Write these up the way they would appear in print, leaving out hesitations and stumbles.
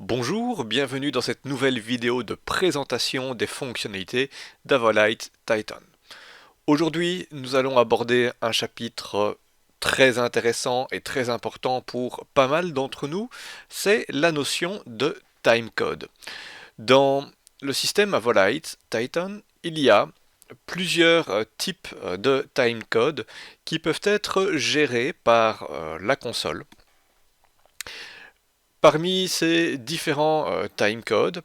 Bonjour, bienvenue dans cette nouvelle vidéo de présentation des fonctionnalités d'Avolite Titan. Aujourd'hui, nous allons aborder un chapitre très intéressant et très important pour pas mal d'entre nous, c'est la notion de timecode. Dans le système Avolite Titan, il y a plusieurs types de timecode qui peuvent être gérés par la console. Parmi ces différents timecodes,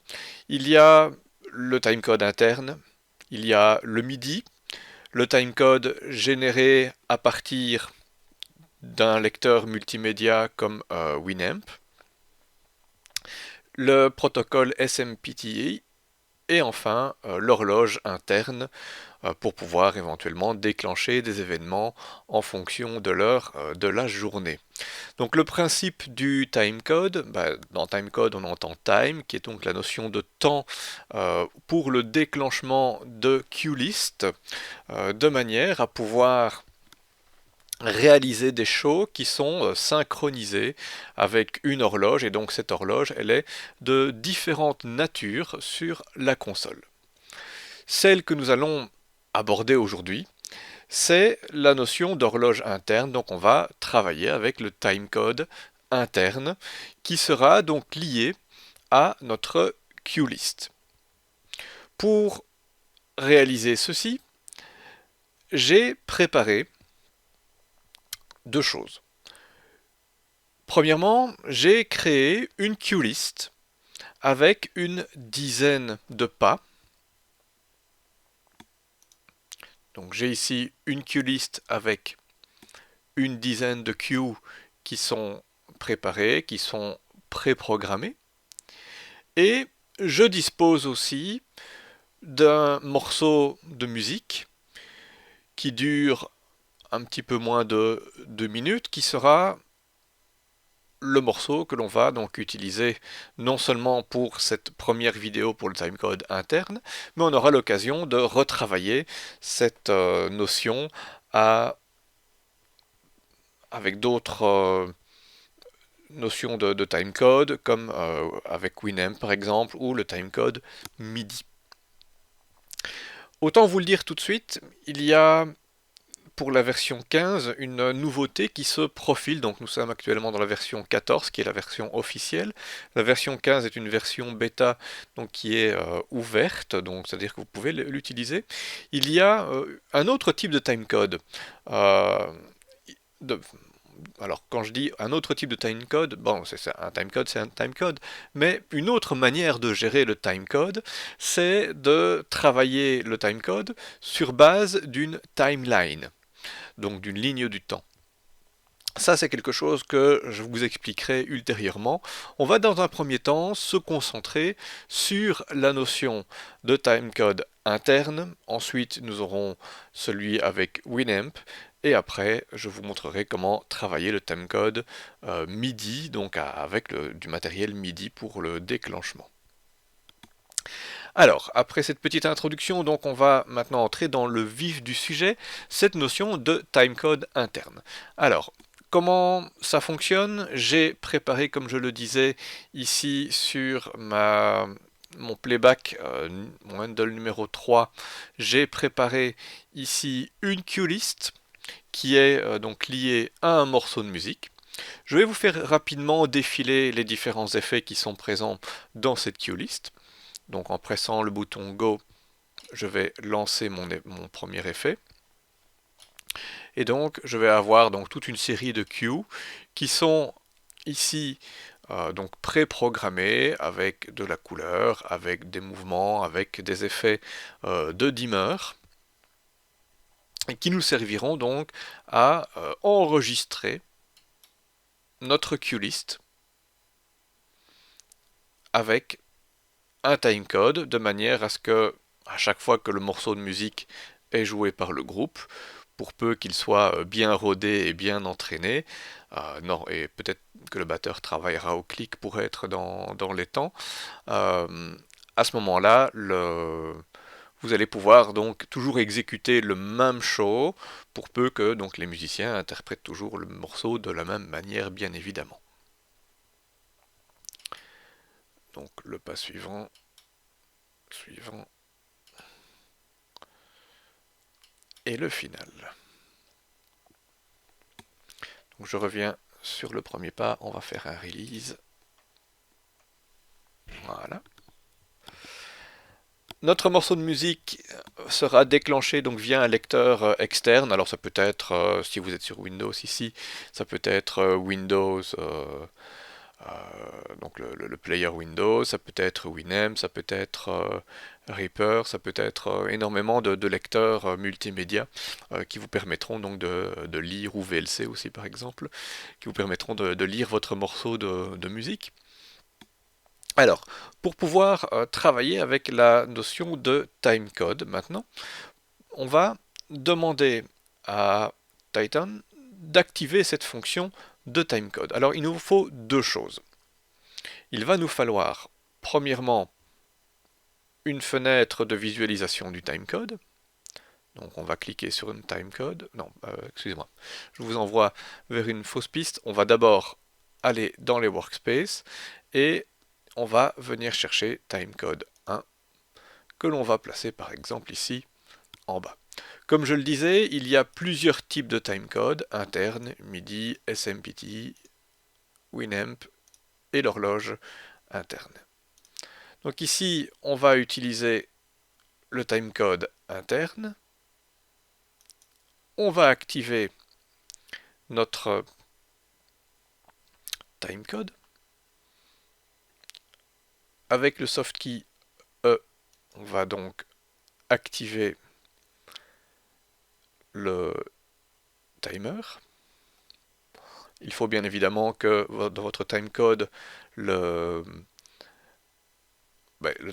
il y a le timecode interne, il y a le MIDI, le timecode généré à partir d'un lecteur multimédia comme Winamp, le protocole SMPTE et enfin l'horloge interne pour pouvoir éventuellement déclencher des événements en fonction de l'heure de la journée. Donc le principe du timecode, dans timecode on entend time, qui est donc la notion de temps pour le déclenchement de queue-list, de manière à pouvoir réaliser des shows qui sont synchronisés avec une horloge, et donc cette horloge, elle est de différentes natures sur la console. Celle que nous allons aborder aujourd'hui, c'est la notion d'horloge interne. Donc on va travailler avec le timecode interne qui sera donc lié à notre queue list. Pour réaliser ceci, j'ai préparé deux choses. Premièrement, j'ai créé une queue list avec une dizaine de pas. Donc j'ai ici une queue list avec une dizaine de queues qui sont préparées, qui sont préprogrammées. Et je dispose aussi d'un morceau de musique qui dure un petit peu moins de 2 minutes, qui sera le morceau que l'on va donc utiliser non seulement pour cette première vidéo pour le timecode interne, mais on aura l'occasion de retravailler cette notion avec d'autres notions de timecode, comme avec Winamp par exemple, ou le timecode MIDI. Autant vous le dire tout de suite, il y a pour la version 15 une nouveauté qui se profile. Donc nous sommes actuellement dans la version 14 qui est la version officielle. La version 15 est une version bêta donc qui est ouverte, donc c'est-à-dire que vous pouvez l'utiliser. Il y a un autre type de timecode. Euh, de, alors quand je dis un autre type de timecode, bon un timecode c'est un timecode, mais une autre manière de gérer le timecode, c'est de travailler le timecode sur base d'une timeline, donc d'une ligne du temps. Ça, c'est quelque chose que je vous expliquerai ultérieurement. On va dans un premier temps se concentrer sur la notion de timecode interne. Ensuite, nous aurons celui avec Winamp. Et après, je vous montrerai comment travailler le timecode MIDI, donc avec du matériel MIDI pour le déclenchement. Alors, après cette petite introduction, donc on va maintenant entrer dans le vif du sujet, cette notion de timecode interne. Alors, comment ça fonctionne? J'ai préparé, comme je le disais, ici sur mon playback, mon handle numéro 3, j'ai préparé ici une queue list qui est donc liée à un morceau de musique. Je vais vous faire rapidement défiler les différents effets qui sont présents dans cette queue list. Donc en pressant le bouton Go, je vais lancer mon premier effet. Et donc je vais avoir donc toute une série de cues qui sont ici donc préprogrammées avec de la couleur, avec des mouvements, avec des effets de dimmer, et qui nous serviront donc à enregistrer notre cue list avec un timecode de manière à ce que à chaque fois que le morceau de musique est joué par le groupe, pour peu qu'il soit bien rodé et bien entraîné, non, et peut-être que le batteur travaillera au clic pour être dans les temps, à ce moment-là, vous allez pouvoir donc toujours exécuter le même show, pour peu que donc les musiciens interprètent toujours le morceau de la même manière, bien évidemment. Donc le pas suivant, suivant, et le final. Donc je reviens sur le premier pas, on va faire un release. Voilà. Notre morceau de musique sera déclenché donc via un lecteur externe. Alors ça peut être, si vous êtes sur Windows ici, ça peut être Windows, donc le player Windows, ça peut être Winamp, ça peut être Reaper, ça peut être énormément de lecteurs multimédia qui vous permettront donc de lire, ou VLC aussi par exemple, qui vous permettront de lire votre morceau de musique. Alors, pour pouvoir travailler avec la notion de timecode maintenant, on va demander à Titan d'activer cette fonction de timecode. Alors, il nous faut deux choses. Il va nous falloir, premièrement, une fenêtre de visualisation du timecode. Donc, on va cliquer sur une timecode. Non, excusez-moi. Je vous envoie vers une fausse piste. On va d'abord aller dans les workspaces et on va venir chercher timecode 1 que l'on va placer par exemple ici en bas. Comme je le disais, il y a plusieurs types de timecode, interne, MIDI, SMPTE, Winamp et l'horloge interne. Donc ici, on va utiliser le timecode interne. On va activer notre timecode. Avec le soft key E, on va donc activer le timer. Il faut bien évidemment que dans votre timecode, le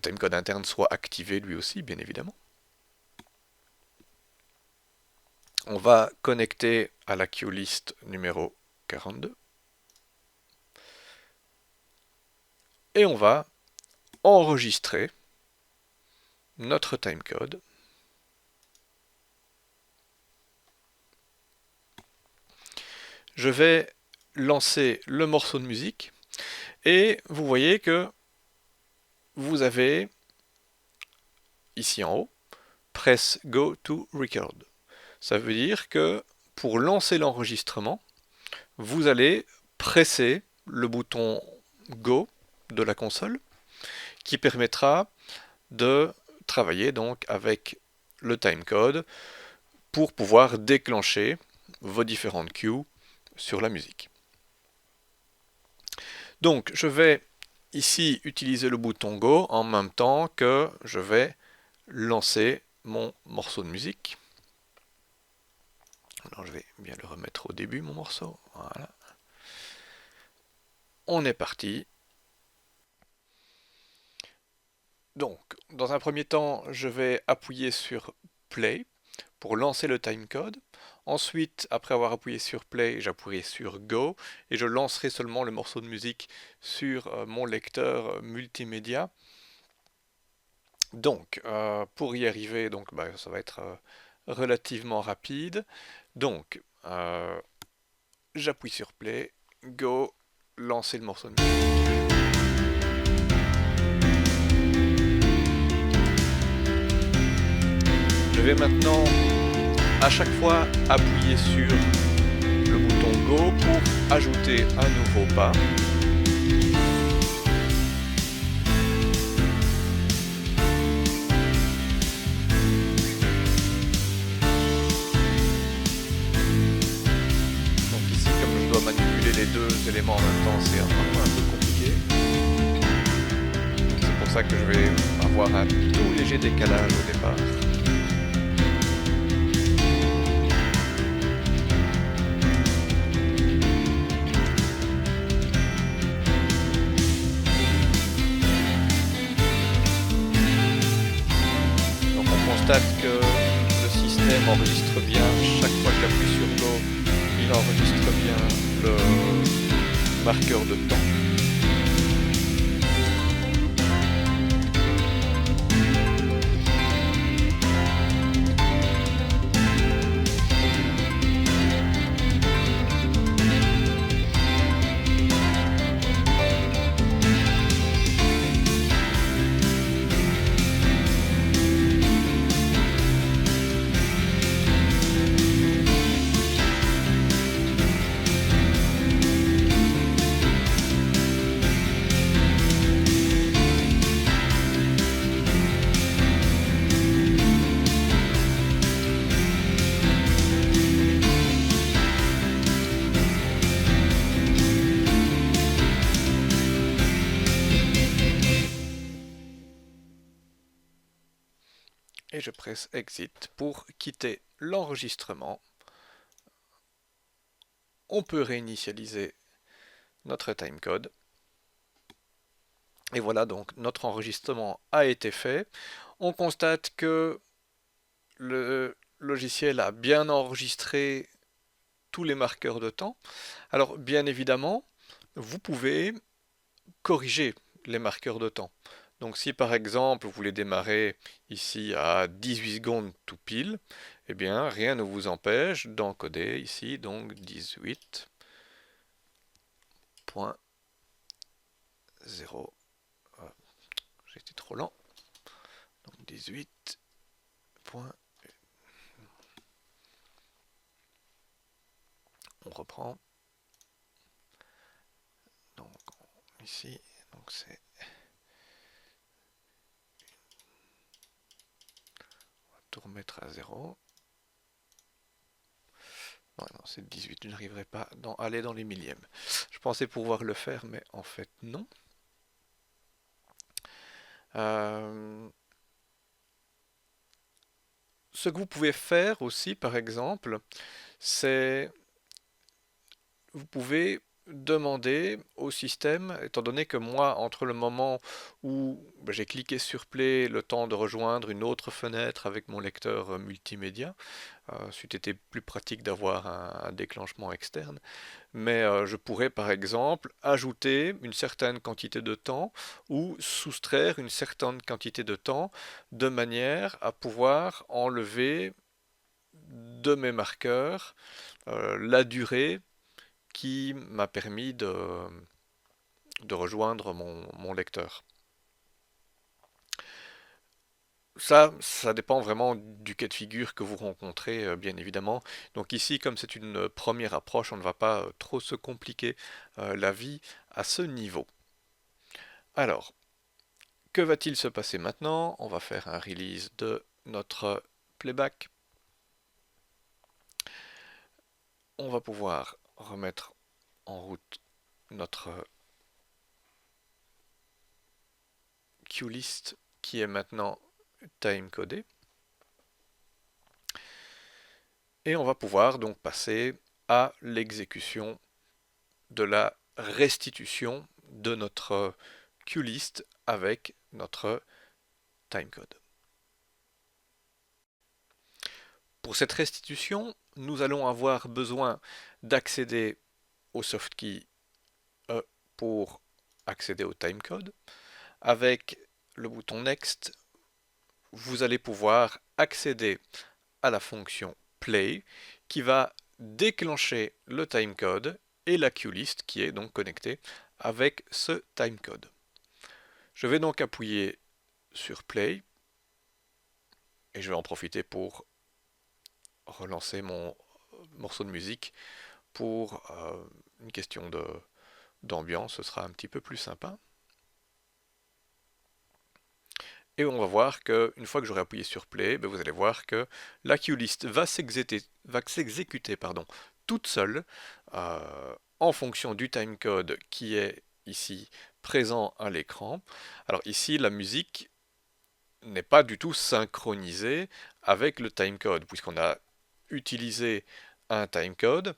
timecode interne soit activé lui aussi, bien évidemment. On va connecter à la queue list numéro 42. Et on va enregistrer notre timecode. Je vais lancer le morceau de musique et vous voyez que vous avez ici en haut Press Go to Record. Ça veut dire que pour lancer l'enregistrement, vous allez presser le bouton Go de la console qui permettra de travailler donc avec le timecode pour pouvoir déclencher vos différentes cues sur la musique. Donc je vais ici utiliser le bouton Go en même temps que je vais lancer mon morceau de musique. Alors je vais bien le remettre au début mon morceau. Voilà. On est parti. Donc, dans un premier temps, je vais appuyer sur Play pour lancer le timecode. Ensuite, après avoir appuyé sur Play, j'appuierai sur Go et je lancerai seulement le morceau de musique sur mon lecteur multimédia. Donc, pour y arriver, donc, ça va être relativement rapide. Donc, j'appuie sur Play, Go, lancer le morceau de musique. Je vais maintenant à chaque fois appuyer sur le bouton Go pour ajouter un nouveau pas. Donc ici, comme je dois manipuler les deux éléments en même temps, c'est parfois un peu compliqué. C'est pour ça que je vais avoir un tout léger décalage au départ. Constate que le système enregistre bien chaque fois que j'appuie sur Go, il enregistre bien le marqueur de temps. je presse Exit pour quitter l'enregistrement. On peut réinitialiser notre timecode. Et voilà, donc notre enregistrement a été fait. On constate que le logiciel a bien enregistré tous les marqueurs de temps. Alors bien évidemment, vous pouvez corriger les marqueurs de temps. Donc si par exemple vous voulez démarrer ici à 18 secondes tout pile, eh bien rien ne vous empêche d'encoder ici donc 18.0. J'ai été trop lent. Donc 18. On reprend. Donc ici, donc c'est. On va tout remettre à 0. Non, non, c'est 18, je n'arriverai pas à aller dans les millièmes. Je pensais pouvoir le faire, mais en fait non. Ce que vous pouvez faire aussi, par exemple, c'est vous pouvez demander au système, étant donné que moi, entre le moment où j'ai cliqué sur Play, le temps de rejoindre une autre fenêtre avec mon lecteur multimédia, c'eût été plus pratique d'avoir un déclenchement externe, mais je pourrais par exemple ajouter une certaine quantité de temps ou soustraire une certaine quantité de temps de manière à pouvoir enlever de mes marqueurs la durée qui m'a permis de rejoindre mon lecteur. Ça dépend vraiment du cas de figure que vous rencontrez, bien évidemment. Donc ici, comme c'est une première approche, on ne va pas trop se compliquer la vie à ce niveau. Alors, que va-t-il se passer maintenant? On va faire un release de notre playback. On va pouvoir remettre en route notre QList qui est maintenant timecodé. Et on va pouvoir donc passer à l'exécution de la restitution de notre QList avec notre timecode. Pour cette restitution, nous allons avoir besoin d'accéder au softkey E pour accéder au timecode. Avec le bouton Next, vous allez pouvoir accéder à la fonction Play qui va déclencher le timecode et la QList qui est donc connectée avec ce timecode. Je vais donc appuyer sur Play et je vais en profiter pour relancer mon morceau de musique pour une question d'ambiance, ce sera un petit peu plus sympa. Et on va voir qu'une fois que j'aurai appuyé sur Play, vous allez voir que la QList va s'exécuter toute seule en fonction du timecode qui est ici présent à l'écran. Alors ici, la musique n'est pas du tout synchronisée avec le timecode, puisqu'on a utilisé un timecode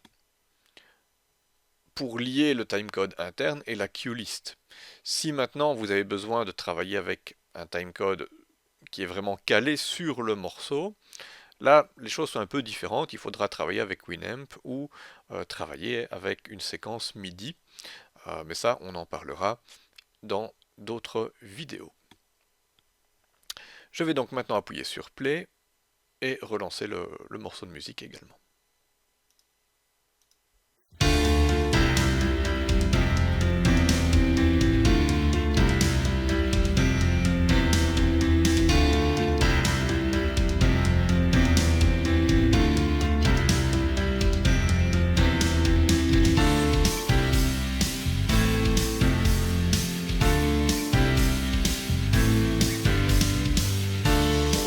pour lier le timecode interne et la QList. Si maintenant vous avez besoin de travailler avec un timecode qui est vraiment calé sur le morceau, là les choses sont un peu différentes, il faudra travailler avec Winamp ou travailler avec une séquence MIDI, mais ça on en parlera dans d'autres vidéos. Je vais donc maintenant appuyer sur Play et relancer le morceau de musique également.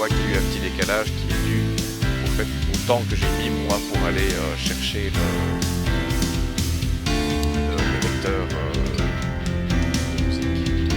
Qu'il y a eu un petit décalage qui est dû au temps que j'ai mis moi pour aller chercher le lecteur de musique.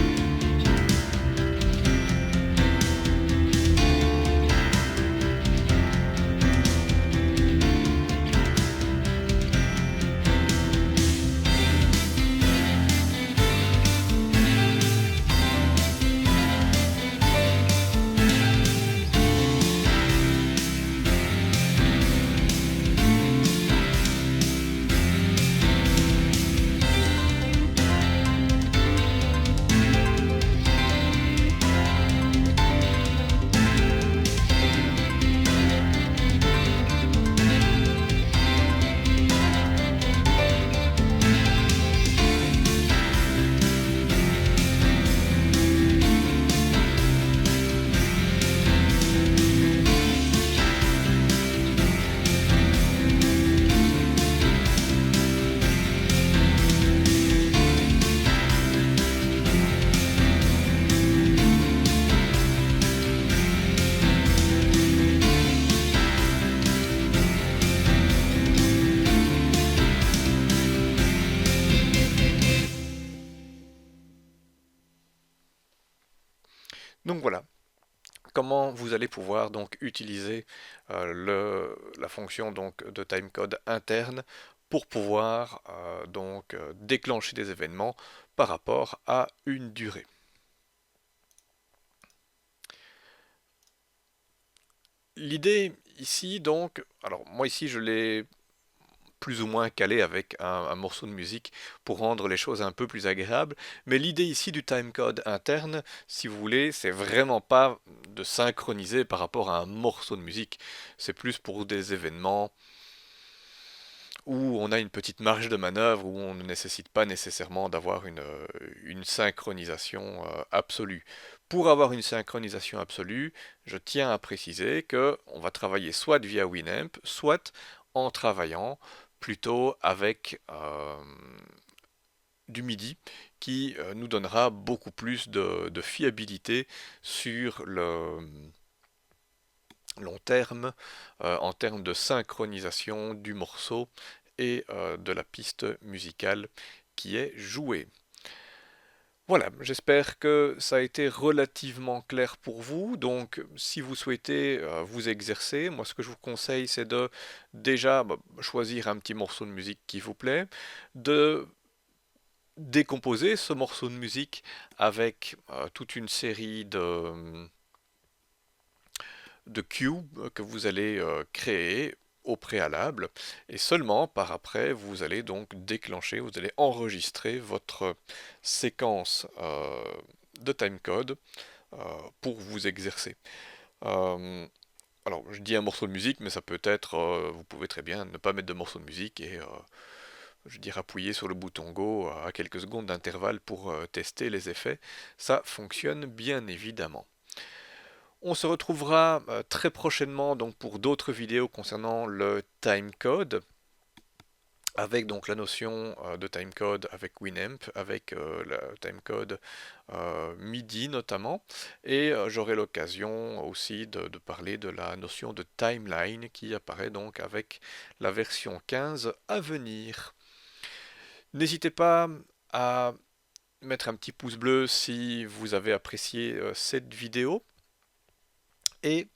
Donc voilà, comment vous allez pouvoir donc utiliser la fonction donc de timecode interne pour pouvoir déclencher des événements par rapport à une durée. L'idée ici donc, alors moi ici je l'ai plus ou moins calé avec un morceau de musique pour rendre les choses un peu plus agréables. Mais l'idée ici du timecode interne, si vous voulez, c'est vraiment pas de synchroniser par rapport à un morceau de musique. C'est plus pour des événements où on a une petite marge de manœuvre, où on ne nécessite pas nécessairement d'avoir une synchronisation absolue. Pour avoir une synchronisation absolue, je tiens à préciser que on va travailler soit via Winamp, soit en travaillant plutôt avec du MIDI qui nous donnera beaucoup plus de fiabilité sur le long terme en termes de synchronisation du morceau et de la piste musicale qui est jouée. Voilà, j'espère que ça a été relativement clair pour vous. Donc, si vous souhaitez vous exercer, moi ce que je vous conseille, c'est de déjà choisir un petit morceau de musique qui vous plaît, de décomposer ce morceau de musique avec toute une série de cues que vous allez créer au préalable et seulement par après vous allez donc déclencher, vous allez enregistrer votre séquence de timecode pour vous exercer. Euh, alors je dis un morceau de musique mais ça peut être, vous pouvez très bien ne pas mettre de morceau de musique et je veux dire appuyer sur le bouton Go à quelques secondes d'intervalle pour tester les effets. Ça fonctionne bien évidemment. On se retrouvera très prochainement donc pour d'autres vidéos concernant le timecode, avec donc la notion de timecode avec Winamp, avec le timecode MIDI notamment, et j'aurai l'occasion aussi de parler de la notion de timeline qui apparaît donc avec la version 15 à venir. N'hésitez pas à mettre un petit pouce bleu si vous avez apprécié cette vidéo et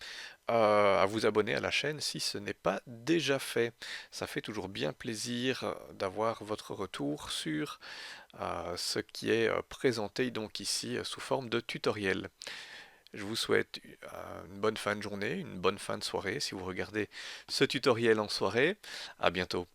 à vous abonner à la chaîne si ce n'est pas déjà fait. Ça fait toujours bien plaisir d'avoir votre retour sur ce qui est présenté donc ici sous forme de tutoriel. Je vous souhaite une bonne fin de journée, une bonne fin de soirée si vous regardez ce tutoriel en soirée. À bientôt.